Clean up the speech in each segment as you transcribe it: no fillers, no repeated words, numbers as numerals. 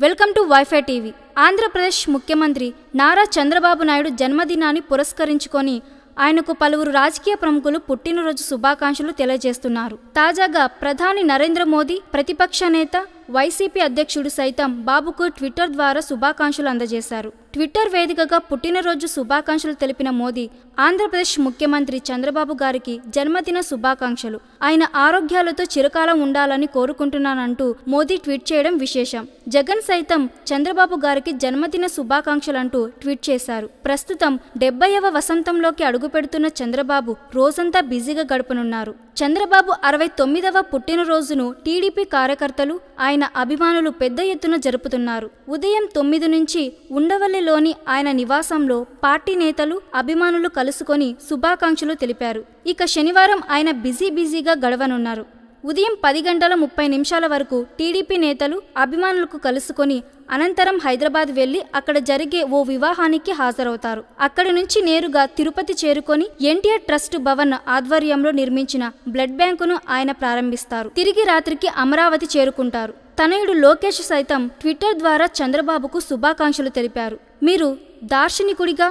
Welcome to wifi TV. Andhra Pradesh ముఖ్యమంత్రి నారా చంద్రబాబు నాయుడు జన్మదినాన్ని పురస్కరించుకొని ఆయనకు పలువురు రాజకీయ ప్రముఖులు పుట్టినరోజు శుభాకాంక్షలు తెలియజేస్తున్నారు. తాజాగా ప్రధాని నరేంద్ర మోదీ, ప్రతిపక్ష నేత వైసీపీ అధ్యక్షుడు సైతం బాబుకు ట్విట్టర్ ద్వారా శుభాకాంక్షలు అందజేశారు. ట్విట్టర్ వేదికగా పుట్టినరోజు శుభాకాంక్షలు తెలిపిన మోదీ, ఆంధ్రప్రదేశ్ ముఖ్యమంత్రి చంద్రబాబు గారికి జన్మదిన శుభాకాంక్షలు, ఆయన ఆరోగ్యాలతో చిరకాలం ఉండాలని కోరుకుంటున్నానంటూ మోదీ ట్వీట్ చేయడం విశేషం. జగన్ సైతం చంద్రబాబు గారికి జన్మదిన శుభాకాంక్షలంటూ ట్వీట్ చేశారు. ప్రస్తుతం 70వ వసంతంలోకి అడుగుపెడుతున్న చంద్రబాబు రోజంతా బిజీగా గడపనున్నారు. చంద్రబాబు 69వ పుట్టినరోజును టీడీపీ కార్యకర్తలు, ఆయన అభిమానులు పెద్ద ఎత్తున జరుపుతున్నారు. ఉదయం 9 నుంచి ఉండవల్లిలోని ఆయన నివాసంలో పార్టీ నేతలు, అభిమానులు కలుసుకొని శుభాకాంక్షలు తెలిపారు. ఇక శనివారం ఆయన బిజీగా గడవనున్నారు. ఉదయం 10:30 వరకు టీడీపీ నేతలు, అభిమానులకు కలుసుకొని అనంతరం హైదరాబాద్ వెళ్లి అక్కడ జరిగే ఓ వివాహానికి హాజరవుతారు. అక్కడి నుంచి నేరుగా తిరుపతి చేరుకొని ఎన్టీఆర్ ట్రస్ట్ భవన్ ఆధ్వర్యంలో నిర్మించిన బ్లడ్ బ్యాంకును ఆయన ప్రారంభిస్తారు. తిరిగి రాత్రికి అమరావతి చేరుకుంటారు. తనయుడు లోకేష్ సైతం ట్విట్టర్ ద్వారా చంద్రబాబుకు శుభాకాంక్షలు తెలిపారు. మీరు దార్శనికుడిగా,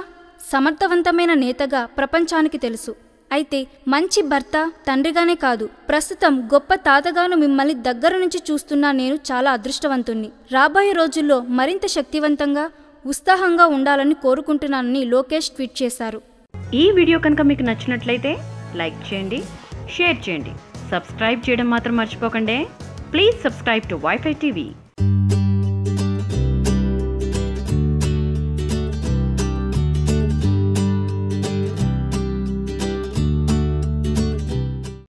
సమర్థవంతమైన నేతగా ప్రపంచానికి తెలుసు. అయితే మంచి భర్త, తండ్రిగానే కాదు, ప్రస్తుతం గొప్ప తాతగాను మిమ్మల్ని దగ్గర నుంచి చూస్తున్నా నేను చాలా అదృష్టవంతుణ్ణి. రాబోయే రోజుల్లో మరింత శక్తివంతంగా, ఉత్సాహంగా ఉండాలని కోరుకుంటున్నానని లోకేష్ ట్వీట్ చేశారు. ఈ వీడియో కనుక మీకు నచ్చినట్లయితే లైక్ చేయండి, షేర్ చేయండి, సబ్స్క్రైబ్ చేయడం మాత్రం మర్చిపోకండి. Please subscribe to wifi TV.